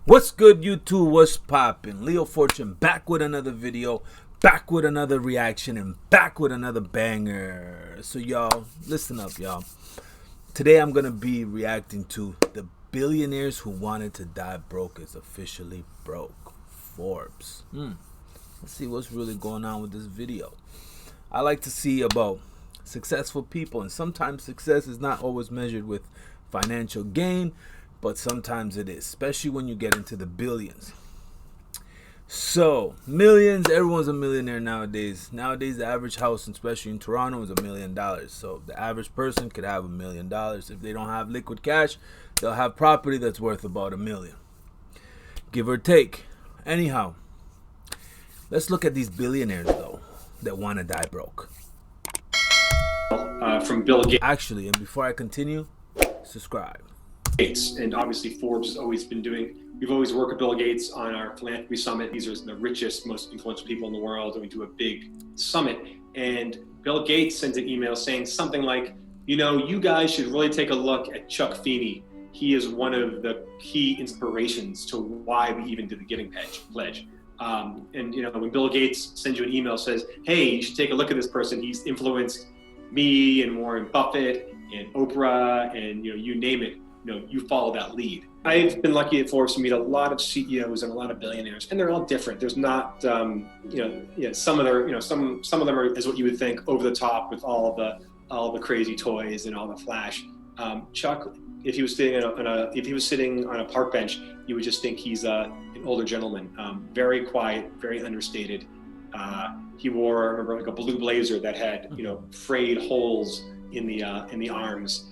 What's good, YouTube? What's poppin'? Leo Fortune back with another video, back with another reaction, and back with another banger. So y'all, listen up, y'all. Today I'm gonna be reacting to the billionaires who wanted to die broke is officially broke. Forbes. Let's see what's really going on with this video. I like to see about successful people, and sometimes success is not always measured with financial gain, but sometimes it is, especially when you get into the billions. So millions, everyone's a millionaire nowadays. Nowadays the average house, especially in Toronto, is $1 million. So the average person could have $1 million. If they don't have liquid cash, they'll have property that's worth about $1 million, give or take. Anyhow, let's look at these billionaires though that want to die broke. From Bill Actually, and before I continue, subscribe. Gates, and obviously Forbes has always been doing. We've always worked with Bill Gates on our philanthropy summit. These are the richest, most influential people in the world, and we do a big summit. And Bill Gates sends an email saying something like, "You know, you guys should really take a look at Chuck Feeney. He is one of the key inspirations to why we even did the Giving Pledge." And you know, when Bill Gates sends you an email, says, "Hey, you should take a look at this person. He's influenced me and Warren Buffett and Oprah and you name it. You follow that lead." I've been lucky at Forbes to meet a lot of CEOs and a lot of billionaires, and they're all different. There's not, some of them, some of them are, is what you would think, over the top with all the crazy toys and all the flash. Chuck, if he was sitting on a park bench, you would just think he's an older gentleman. Very quiet, very understated. He wore, I remember, like a blue blazer that had frayed holes in the arms.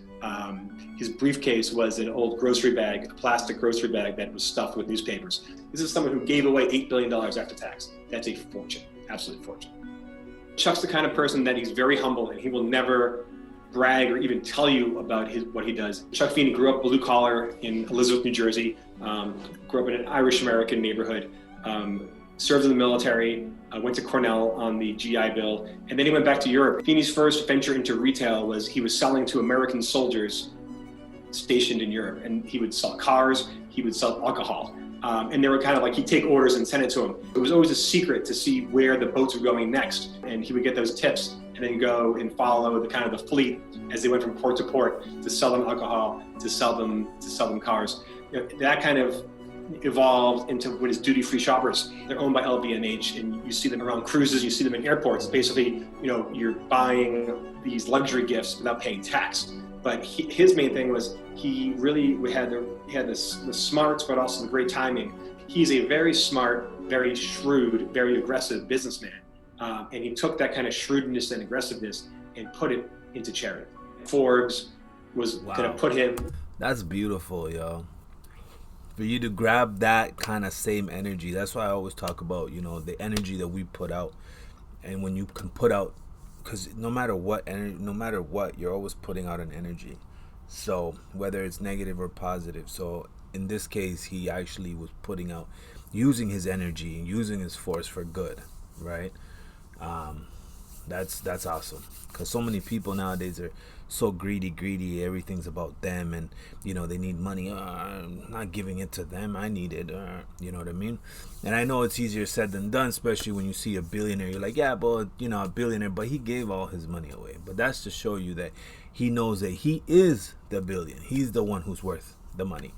His briefcase was an old grocery bag, a plastic grocery bag that was stuffed with newspapers. This is someone who gave away $8 billion after tax. That's a fortune, absolute fortune. Chuck's the kind of person that he's very humble, and he will never brag or even tell you about what he does. Chuck Feeney grew up blue collar in Elizabeth, New Jersey, grew up in an Irish American neighborhood, served in the military, went to Cornell on the GI Bill, and then he went back to Europe. Feeney's first venture into retail was he was selling to American soldiers stationed in Europe, and he would sell cars, he would sell alcohol. And they were kind of like, he'd take orders and send it to him. It was always a secret to see where the boats were going next, and he would get those tips and then go and follow the fleet as they went from port to port to sell them alcohol, to sell them cars. That kind of evolved into what is duty-free shoppers. They're owned by LVMH, and you see them around cruises, you see them in airports. Basically, you're buying these luxury gifts without paying tax. But his main thing was he had the smarts, but also the great timing. He's a very smart, very shrewd, very aggressive businessman, and he took that kind of shrewdness and aggressiveness and put it into charity. Forbes was going to put him. That's beautiful, yo. For you to grab that kind of same energy. That's why I always talk about, the energy that we put out. And when you can put out, because no matter what, you're always putting out an energy. So whether it's negative or positive. So in this case, he actually was putting out, using his energy and using his force for good, right? That's awesome, because so many people nowadays are so greedy. Everything's about them, and they need money. I'm not giving it to them, I need it. You know what I mean? And I know it's easier said than done, especially when you see a billionaire. You're like, yeah, but a billionaire, but he gave all his money away. But that's to show you that he knows that he is the billion. He's the one who's worth the money.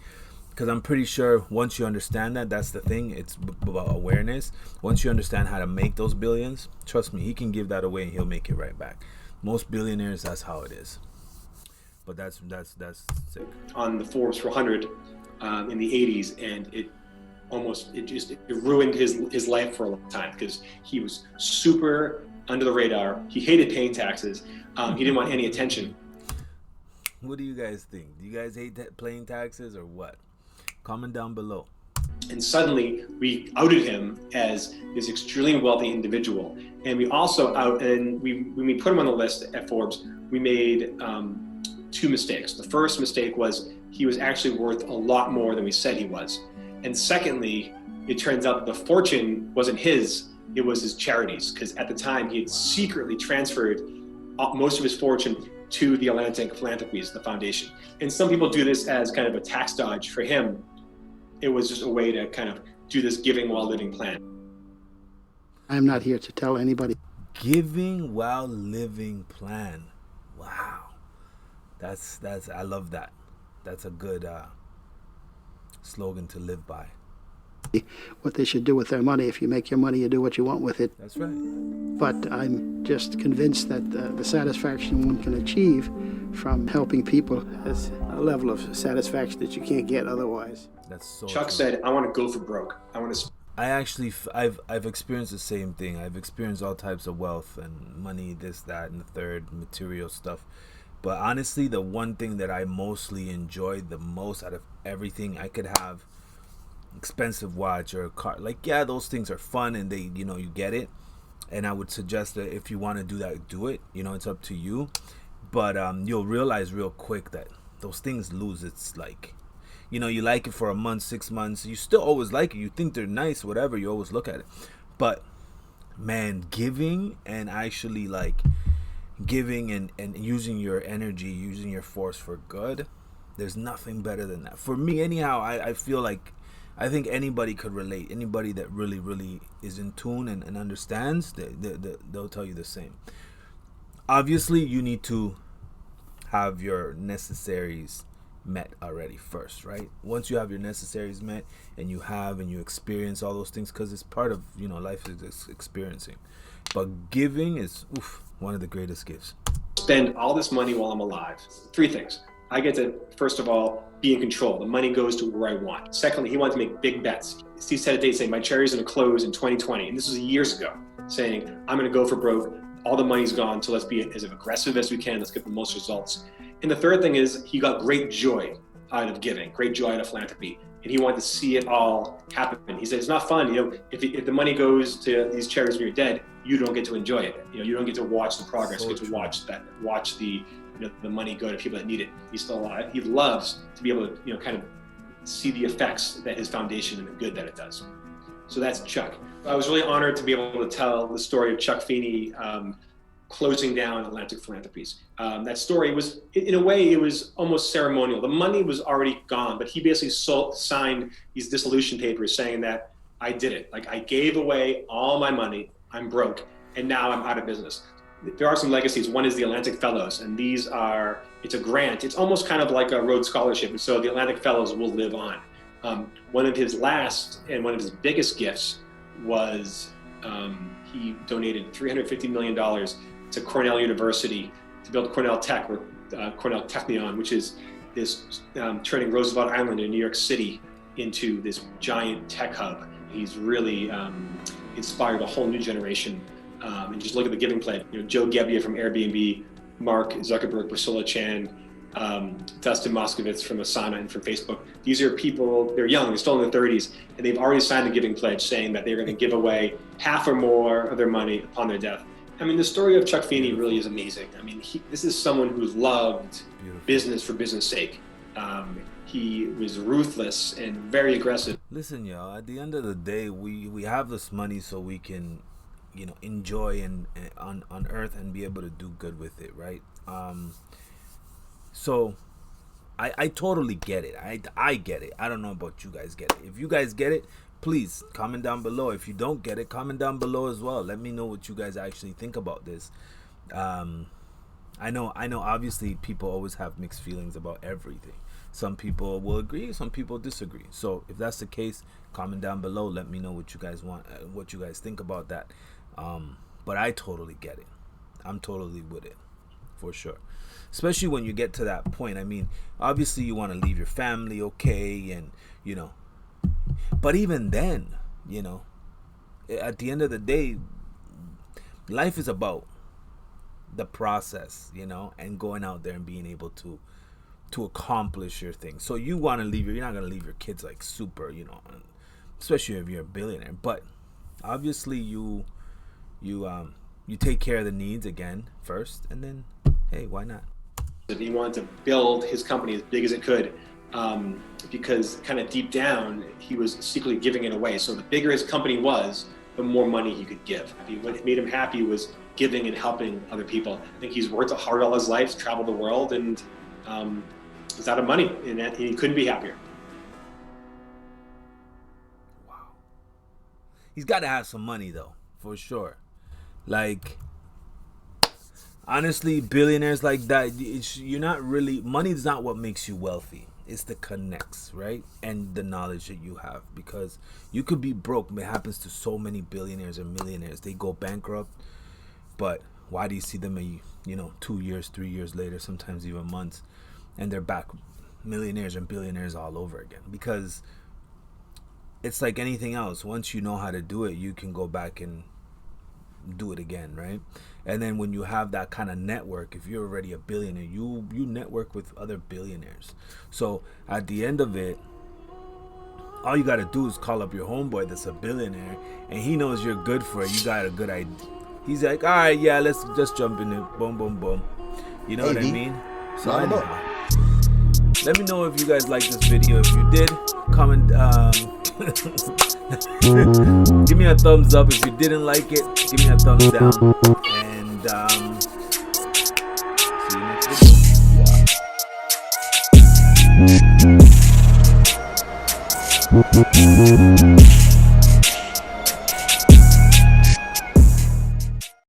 Because I'm pretty sure once you understand that, that's the thing. It's about awareness. Once you understand how to make those billions, trust me, he can give that away and he'll make it right back. Most billionaires, that's how it is. But that's sick. On the Forbes 400 in the 80s, and it ruined his life for a long time, because he was super under the radar. He hated paying taxes. He didn't want any attention. What do you guys think? Do you guys hate paying taxes or what? Comment down below. And suddenly we outed him as this extremely wealthy individual. And we also when we put him on the list at Forbes, we made two mistakes. The first mistake was he was actually worth a lot more than we said he was. And secondly, it turns out that the fortune wasn't his, it was his charities. Because at the time he had secretly transferred most of his fortune to the Atlantic Philanthropies, the foundation. And some people do this as kind of a tax dodge. For him, it was just a way to kind of do this giving while living plan. I'm not here to tell anybody. Giving while living plan. Wow. That's I love that. That's a good slogan to live by. What they should do with their money. If you make your money, you do what you want with it. That's right. But I'm just convinced that the satisfaction one can achieve from helping people is a level of satisfaction that you can't get otherwise. That's so Chuck true. said, I want to go for broke. I want to... I actually, I've experienced the same thing. I've experienced all types of wealth and money, this, that, and the third, material stuff. But honestly, the one thing that I mostly enjoyed the most out of everything, I could have expensive watch or a car. Like, yeah, those things are fun and they, you know, you get it. And I would suggest that if you want to do that, do it. You know, it's up to you. But you'll realize real quick that those things lose its, like, you know, you like it for a month, 6 months. You still always like it. You think they're nice, whatever. You always look at it. But, man, giving and actually, like, giving and using your energy, using your force for good, there's nothing better than that. For me, anyhow, I feel like, I think anybody could relate. Anybody that really, really is in tune and understands, they'll tell you the same. Obviously, you need to have your necessaries met already first, right? Once you have your necessaries met and you experience all those things, because it's part of, you know, life is experiencing. But giving is one of the greatest gifts. Spend all this money while I'm alive. 3 things. I get to, first of all, be in control. The money goes to where I want. Secondly, he wanted to make big bets. He set a date saying, my charity's going to close in 2020. And this was years ago, saying, I'm going to go for broke. All the money's gone, so let's be as aggressive as we can. Let's get the most results. And the third thing is he got great joy out of giving, great joy out of philanthropy. And he wanted to see it all happen. He said, it's not fun. You know, if the money goes to these charities when you're dead, you don't get to enjoy it. You know, you don't get to watch the progress. You get to watch the money go to people that need it. He's still alive. He loves to be able to, you know, kind of see the effects that his foundation and the good that it does. So that's Chuck. I was really honored to be able to tell the story of Chuck Feeney closing down Atlantic Philanthropies. That story was, in a way, it was almost ceremonial. The money was already gone, but he basically signed these dissolution papers saying that I did it. Like, I gave away all my money, I'm broke, and now I'm out of business. There are some legacies. One is the Atlantic Fellows, and these are, it's a grant. It's almost kind of like a Rhodes Scholarship, and so the Atlantic Fellows will live on. One of his last and one of his biggest gifts was he donated $350 million to Cornell University to build Cornell Tech, or Cornell Technion, which is this turning Roosevelt Island in New York City into this giant tech hub. He's really inspired a whole new generation. And just look at the giving pledge. You know, Joe Gebbia from Airbnb, Mark Zuckerberg, Priscilla Chan, Dustin Moskovitz from Asana and from Facebook. These are people, they're young, they're still in their 30s, and they've already signed a giving pledge saying that they're going to give away half or more of their money upon their death. I mean, the story of Chuck Feeney really is amazing. I mean, this is someone who loved business for business sake. He was ruthless and very aggressive. Listen, y'all, at the end of the day, we have this money so we can, you know, enjoy and on earth and be able to do good with it, right? So I totally get it. I get it. I don't know about you guys get it. If you guys get it, please comment down below. If you don't get it, comment down below as well. Let me know what you guys actually think about this. I know obviously people always have mixed feelings about everything. Some people will agree, some people disagree. So if that's the case, comment down below. Let me know what you guys want, what you guys think about that. But I totally get it. I'm totally with it, for sure. Especially when you get to that point. I mean, obviously you want to leave your family okay, and, you know. But even then, you know, at the end of the day, life is about the process, you know, and going out there and being able to accomplish your thing. So you want to leave you're not going to leave your kids like super, you know, especially if you're a billionaire. But obviously you take care of the needs again first, and then, hey, why not? He wanted to build his company as big as it could, because kind of deep down, he was secretly giving it away. So the bigger his company was, the more money he could give. What made him happy was giving and helping other people. I think he's worked hard all his life, traveled the world, and is out of money, and he couldn't be happier. Wow. He's got to have some money though, for sure. Like, honestly, billionaires like that, you're not really, money is not what makes you wealthy. It's the connects, right? And the knowledge that you have, because you could be broke. It happens to so many billionaires and millionaires. They go bankrupt, but why do you see them 2 years, 3 years later, sometimes even months, and they're back millionaires and billionaires all over again? Because it's like anything else. Once you know how to do it, you can go back and do it again, right? And then when you have that kind of network, if you're already a billionaire, you network with other billionaires. So at the end of it, all you got to do is call up your homeboy that's a billionaire, and he knows you're good for it. You got a good idea. He's like, all right, yeah, let's just jump in it. Boom, boom, boom. You know what I mean? So anyhow, let me know if you guys like this video. If you did, comment. Give me a thumbs up. If you didn't like it, give me a thumbs down. And see you next video.